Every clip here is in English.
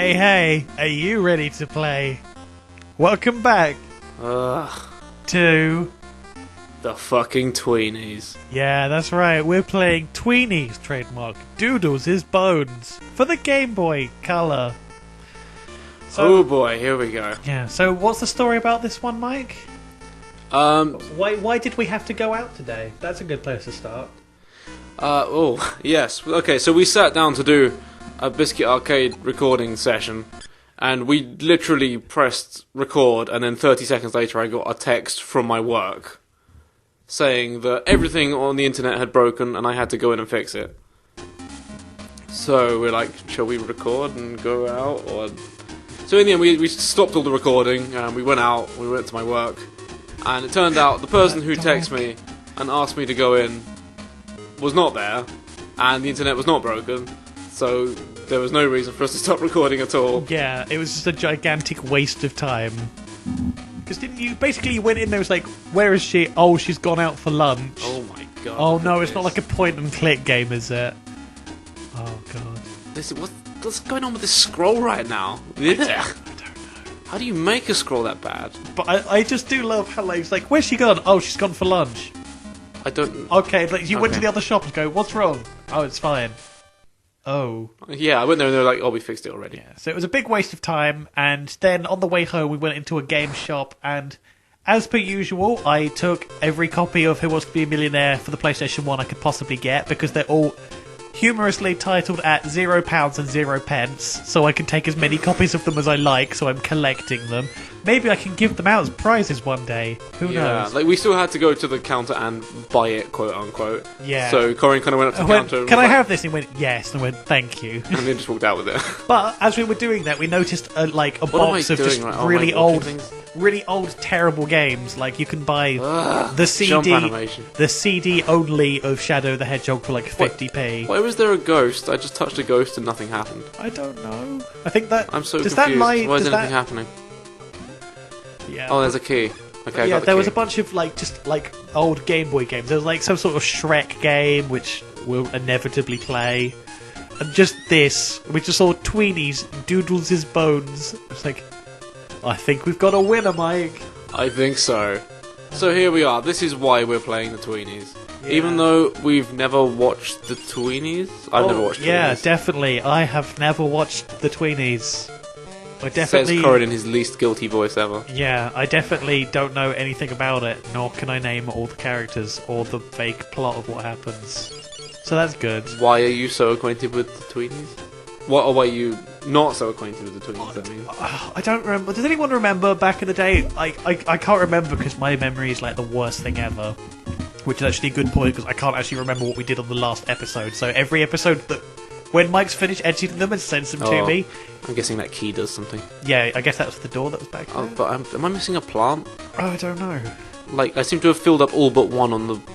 Hey, hey, are you ready to play? Welcome back to... the fucking Tweenies. Yeah, that's right, we're playing Tweenies, trademark, Doodles is Bones, for the Game Boy Color. Oh boy, here we go. Yeah, so what's the story about this one, Mike? Why did we have to go out today? That's a good place to start. Yes. Okay, so we sat down to do a Biscuit arcade recording session, and we literally pressed record, and then 30 seconds later I got a text from my work saying that everything on the internet had broken and I had to go in and fix it. So we're like, shall we record and go out? Or... So in the end we stopped all the recording, and we went out, we went to my work, and it turned out the person who texted me and asked me to go in was not there, and the internet was not broken, so there was no reason for us to stop recording at all. Yeah, it was just a gigantic waste of time. Because didn't you... Basically, you went in there, was like, where is she? Oh, she's gone out for lunch. Oh my god. Oh no, it's not like a point-and-click game, is it? Oh god. What's going on with this scroll right now? I don't know. How do you make a scroll that bad? But I just do love how, like, it's like, where's she gone? Oh, she's gone for lunch. I don't... Okay, like, you went to the other shop and go, what's wrong? Oh, it's fine. Oh. Yeah, I went there and they were like, oh, we fixed it already. Yeah, so it was a big waste of time, and then on the way home we went into a game shop, and as per usual, I took every copy of Who Wants to Be a Millionaire for the PlayStation 1 I could possibly get, because they're all humorously titled at £0 and 0 pence, so I can take as many copies of them as I like, so I'm collecting them. Maybe I can give them out as prizes one day. Who knows? Like, we still had to go to the counter and buy it, quote unquote. Yeah. So Corinne kind of went up to the counter and can was I like, have this? And he went, yes. And I went, thank you. and then just walked out with it. But as we were doing that, we noticed a box of just really old, terrible games. Like, you can buy the CD only of Shadow the Hedgehog for like 50p. Why was there a ghost? I just touched a ghost and nothing happened. I don't know. I think that... I'm so confused. Why is anything happening? Yeah. Oh, there's a key. Okay, yeah, there was a bunch of old Game Boy games. There was like some sort of Shrek game, which we'll inevitably play, and just this. We just saw Tweenies, Doodles is Bones. It's like, I think we've got a winner, Mike. I think so. So here we are. This is why we're playing the Tweenies. Yeah. Even though we've never watched the Tweenies. I've never watched Tweenies. Yeah, definitely. I have never watched the Tweenies. Says Corin in his least guilty voice ever. Yeah, I definitely don't know anything about it, nor can I name all the characters or the vague plot of what happens. So that's good. Why are you so acquainted with the Tweenies? Or why are you not so acquainted with the Tweenies, I mean? I don't remember. Does anyone remember back in the day? I can't remember because my memory is like the worst thing ever. Which is actually a good point because I can't actually remember what we did on the last episode. So every episode that... When Mike's finished editing them and sends them to me... I'm guessing that key does something. Yeah, I guess that was the door that was back there. Oh, but am I missing a plant? Oh, I don't know. Like, I seem to have filled up all but one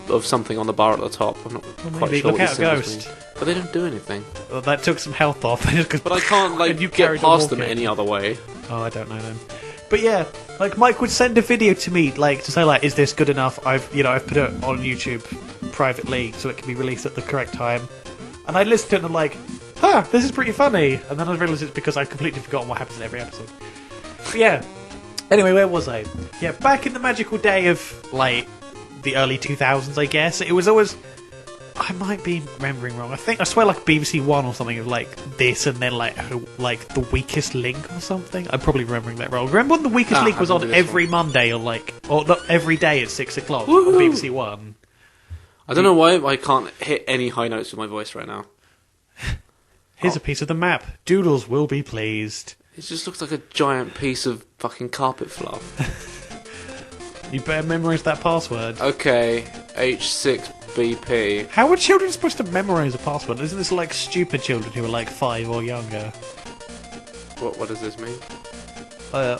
of something on the bar at the top. I'm not quite sure Look what out, Ghost. But they don't do anything. Well, that took some health off. But I can't, get past them any other way. Oh, I don't know then. But yeah, Mike would send a video to me, to say, is this good enough? I've put it on YouTube privately so it can be released at the correct time. And I listened to it and I'm like, this is pretty funny. And then I realised it's because I've completely forgotten what happens in every episode. But yeah. Anyway, where was I? Yeah, back in the magical day of, the early 2000s, I guess. It was always... I might be remembering wrong. I swear BBC One or something of, this and then, The Weakest Link or something. I'm probably remembering that wrong. Remember when The Weakest Link was on every Monday or, or not every day at 6 o'clock on BBC One? I don't know why I can't hit any high notes with my voice right now. Here's a piece of the map. Doodles will be pleased. It just looks like a giant piece of fucking carpet fluff. You better memorise that password. Okay, H6BP. How are children supposed to memorise a password? Isn't this stupid children who are 5 or younger? What does this mean? I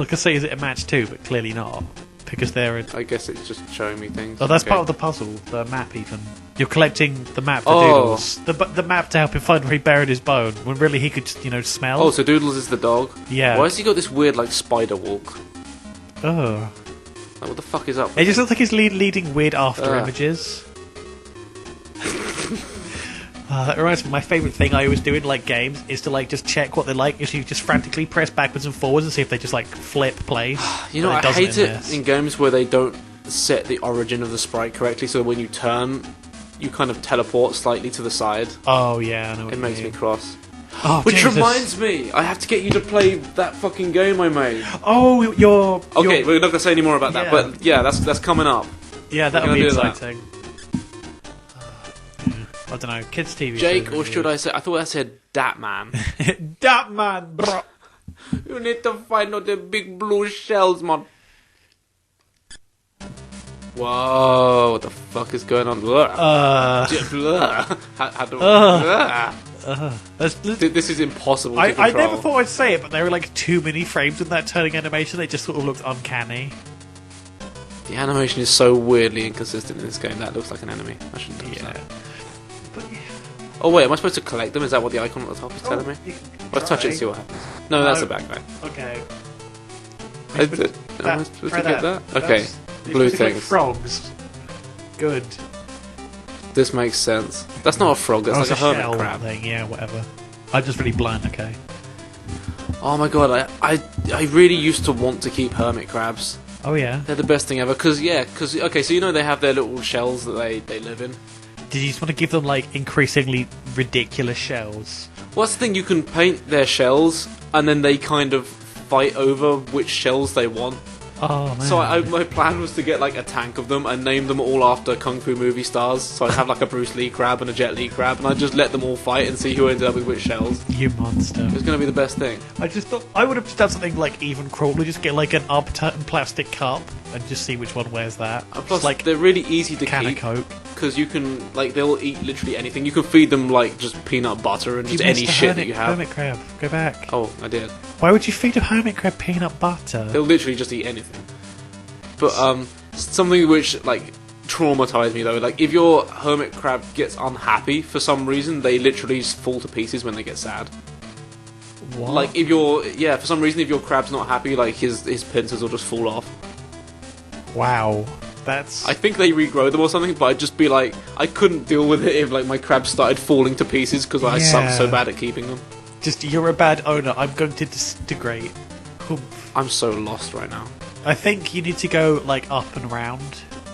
could say is it a match too, but clearly not. Because they're... I guess it's just showing me things. Oh, that's part of the puzzle, the map even. You're collecting the map for Doodles. The map to help him find where he buried his bone, when really he could, smell. Oh, so Doodles is the dog? Yeah. Why has he got this weird, spider walk? Oh. What the fuck is up? It just looks like he's leading weird after images. That reminds me, my favourite thing I always do in like games is to like just check what they like. Is you just frantically press backwards and forwards and see if they just like flip plays. You know, I hate it in games where they don't set the origin of the sprite correctly, so when you turn, you kind of teleport slightly to the side. Oh yeah, I know what it you makes mean. me cross. Oh, Which Jesus. reminds me, I have to get you to play that fucking game I made. Oh, you're... Okay, we're not going to say any more about that, Yeah. but yeah, that's coming up. Yeah, that'll We're be gonna do exciting. I don't know, kids' TV Jake, shows or are should I say, I thought I said Dat Man. weird. That man, bro. You need to find out the big blue shells, man. Whoa, what the fuck is going on? How do this is impossible to control. I never thought I'd say it, but there were like too many frames in that turning animation. They just sort of looked uncanny. The animation is so weirdly inconsistent in this game. That looks like an enemy. I shouldn't touch that. But yeah. Oh wait, am I supposed to collect them? Is that what the icon at the top is telling me? You can Let's touch it and see what happens. No, that's a backpack. Okay. Am I supposed to get that? Okay, You're blue supposed to collect things. frogs. Good. This makes sense. That's not a frog, that's like a hermit shell crab. thing. Yeah, whatever. I'm just really blind. Okay. Oh my god, I really used to want to keep hermit crabs. Oh yeah. They're the best thing ever. Okay, so you know they have their little shells that they live in. Did you just want to give them like increasingly ridiculous shells? What's the thing? You can paint their shells, and then they kind of fight over which shells they want. Oh man. So my plan was to get like a tank of them and name them all after kung fu movie stars. So I'd have like a Bruce Lee crab and a Jet Li crab, and I'd just let them all fight and see who ended up with which shells. You monster. It was going to be the best thing. I just thought I would have just done something like even crawler, just get like an upturned plastic cup and just see which one wears that. And plus, Just like they're really easy to can of keep Coke. because you can they'll eat literally anything. You can feed them like just peanut butter and You just missed any the shit that you have. hermit crab. Go back. Oh, I did. Why would you feed a hermit crab peanut butter? They'll literally just eat anything. But something which like traumatized me though, like if your hermit crab gets unhappy for some reason, they literally just fall to pieces when they get sad. What? Like if for some reason if your crab's not happy, like his pincers will just fall off. Wow. That's... I think they regrow them or something, but I'd just be like, I couldn't deal with it if like my crabs started falling to pieces because I sucked so bad at keeping them. Just, you're a bad owner. I'm going to disintegrate. I'm so lost right now. I think you need to go, like, up and round.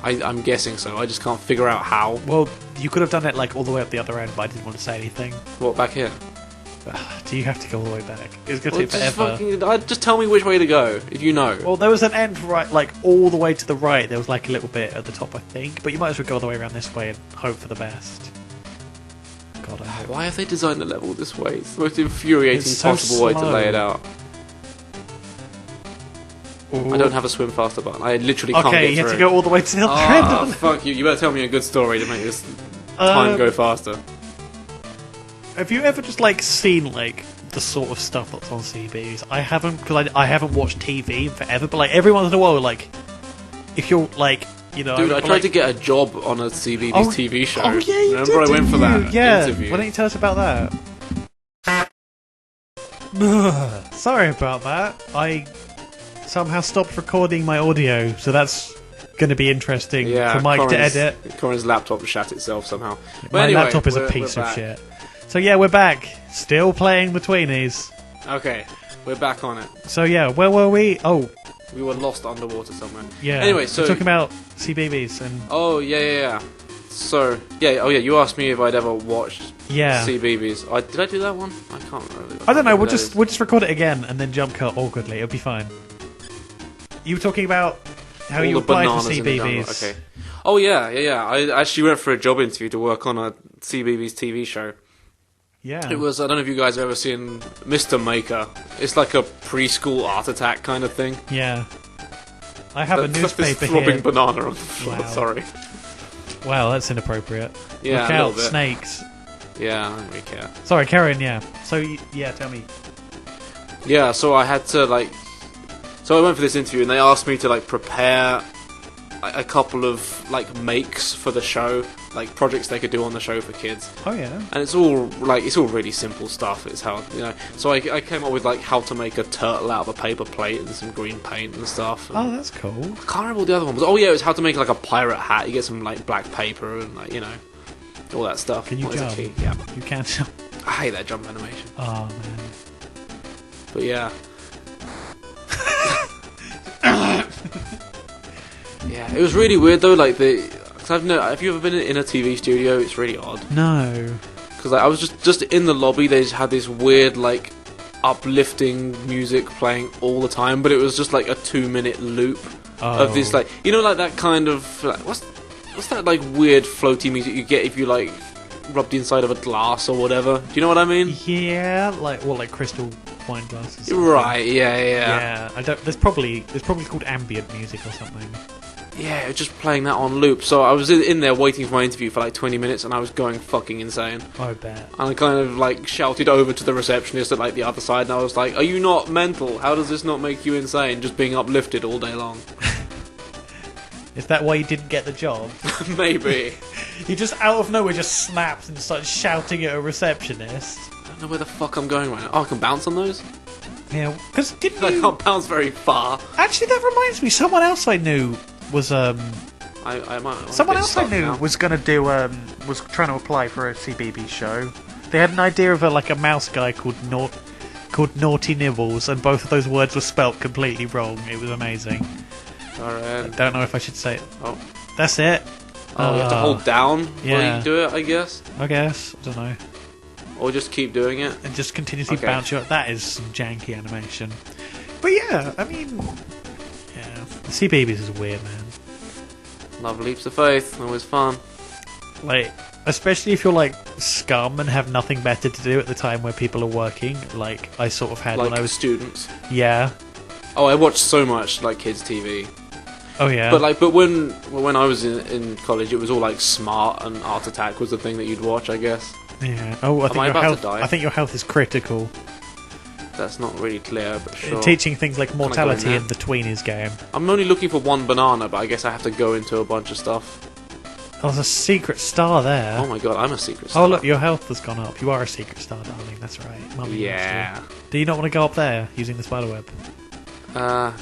I'm guessing so. I just can't figure out how. Well, you could have done it, like, all the way up the other end, but I didn't want to say anything. What, back here? Do you have to go all the way back? It's going to Well, take forever. just tell me which way to go, if you know. Well, there was an end right, like, all the way to the right. There was, like, a little bit at the top, I think. But you might as well go all the way around this way and hope for the best. God, I hope. Why have they designed the level this way? It's the most infuriating It's so possible way to slow. lay it out. Ooh. I don't have a swim faster button. I literally can't get Okay, through. you have to go all the way to the other Ah, end. fuck you. You better tell me a good story to make this time go faster. Have you ever just, like, seen, like, the sort of stuff that's on CBs? I haven't, because I haven't watched TV in forever, but, like, every once in a while, like, if you're, like, you know... Dude, I like, tried to get a job on a CBBS TV show. Oh, yeah, you Remember did, I went for didn't that you? Yeah. interview? Why don't you tell us about that? Sorry about that. I somehow stopped recording my audio, so that's going to be interesting for Mike to edit. Corin's laptop shat itself somehow. But My anyway, laptop is a we're piece of back. shit. So yeah, we're back. Still playing the Tweenies. Okay, we're back on it. So yeah, where were we? Oh, We were lost underwater somewhere. yeah. Anyway, so... we're talking about CBeebies and... Oh, yeah. So, you asked me if I'd ever watched Yeah. CBeebies. Did I do that one? I can't remember. I don't know, we'll just record it again and then jump cut awkwardly. It'll be fine. You were talking about how All you the applied for bananas in the jungle. CBeebies. Okay. Oh, yeah. I actually went for a job interview to work on a CBeebies TV show. Yeah. It was, I don't know if you guys have ever seen Mr. Maker. It's like a preschool art attack kind of thing. Yeah. I have a That's this newspaper throbbing here. banana on the floor, Wow. sorry. Wow, that's inappropriate. Yeah, Look a out, little bit. snakes. Yeah, I don't really care. Sorry, Karen, yeah. So, yeah, tell me. Yeah, so I had to, So I went for this interview and they asked me to, prepare a couple of, makes for the show. Like, projects they could do on the show for kids. Oh, yeah. And it's all really simple stuff. It's how, So I came up with, how to make a turtle out of a paper plate and some green paint and stuff. And Oh, that's cool. I can't remember what the other one was. Oh, yeah, it was how to make, a pirate hat. You get some, black paper and, all that stuff. Can you What is a jump? key? Yeah. You can jump. I hate that jump animation. Oh man. But yeah. Yeah, it was really weird though. Like have you ever been in a TV studio? It's really odd. No. Because I was just in the lobby. They just had this weird like uplifting music playing all the time, but it was just like a 2-minute loop of this like like that kind of like, what's that like weird floaty music you get if you like rub the inside of a glass or whatever? Do you know what I mean? Yeah, like crystal wine glasses. Right. Yeah. Yeah. I don't. There's probably called ambient music or something. Yeah, it was just playing that on loop. So I was in there waiting for my interview for like 20 minutes, and I was going fucking insane. I bet. And I kind of like shouted over to the receptionist at like the other side, and I was like, "Are you not mental? How does this not make you insane? Just being uplifted all day long." Is that why you didn't get the job? Maybe. You just out of nowhere just snapped and started shouting at a receptionist. I don't know where the fuck I'm going right now. Oh, I can bounce on those? Yeah, because didn't I you... can't bounce very far. Actually, that reminds me. Someone else I knew was I might someone else I knew now. was going to do was trying to apply for a CBeebies show. They had an idea of a mouse guy called Naughty Nibbles, and both of those words were spelt completely wrong. It was amazing. Alright. I don't know if I should say it. Oh. That's it. Oh, you have to hold down while yeah. you do it, I guess? I guess. I don't know. Or just keep doing it? And just continuously Okay. bounce you up. That is some janky animation. But yeah, I mean... Yeah. The CBeebies is weird, man. Love leaps of faith. Always fun. Like, especially if you're like scum and have nothing better to do at the time where people are working, like I sort of had Like when I was... students. Yeah. Oh, I watched so much like kids' TV. Oh yeah. But when I was in college, it was all like Smart and Art Attack was the thing that you'd watch, I guess. Yeah. Oh, I think I your about to health. die? I think your health is critical. That's not really clear, but sure. Teaching things like go in mortality there? in the Tweenies game. I'm only looking for one banana, but I guess I have to go into a bunch of stuff. Oh, there's a secret star there. Oh my god, I'm a secret star. Oh look, your health has gone up. You are a secret star, darling. That's right. Mummy Yeah. wants you. Do you not want to go up there using the spiderweb? I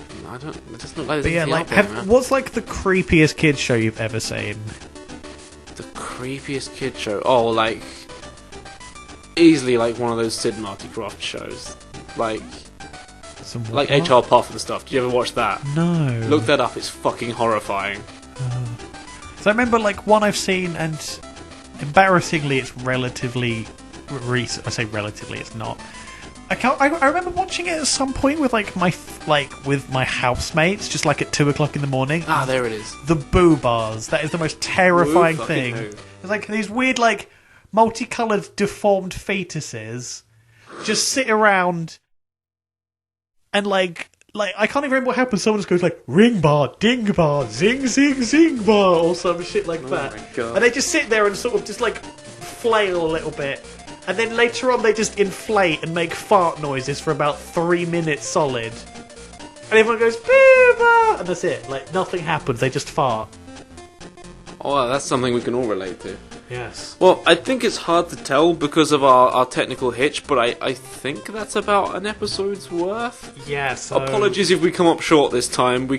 don't. It doesn't look like But there's yeah, anything like, out there, man. what's like the creepiest kids show you've ever seen? The creepiest kid show. Oh, like easily like one of those Sid Marty Krofft shows, like What? HR Puff and stuff. Did you ever watch that? No. Look that up. It's fucking horrifying. So I remember like one I've seen, and embarrassingly, it's relatively recent. I say relatively, it's not. I remember watching it at some point with like with my housemates, just like at 2 o'clock in the morning. Ah, there it is. The boo bars. That is the most terrifying Boo fucking thing. who. It's like these weird, like multicoloured, deformed fetuses just sit around, and like I can't even remember what happens. Someone just goes like ring bar, ding bar, zing zing zing bar, or some shit like that. My God. And they just sit there and sort of just like flail a little bit. And then later on, they just inflate and make fart noises for about 3 minutes solid. And everyone goes, boo-ba! And that's it. Like, nothing happens. They just fart. Oh, that's something we can all relate to. Yes. Well, I think it's hard to tell because of our technical hitch, but I think that's about an episode's worth. Yeah, so... Apologies if we come up short this time. We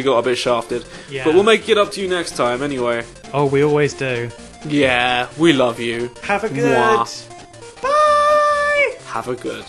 got a bit shafted. Yeah. But we'll make it up to you next time anyway. Oh, we always do. Yeah, we love you. Have a good... Mwah. Bye! Have a good.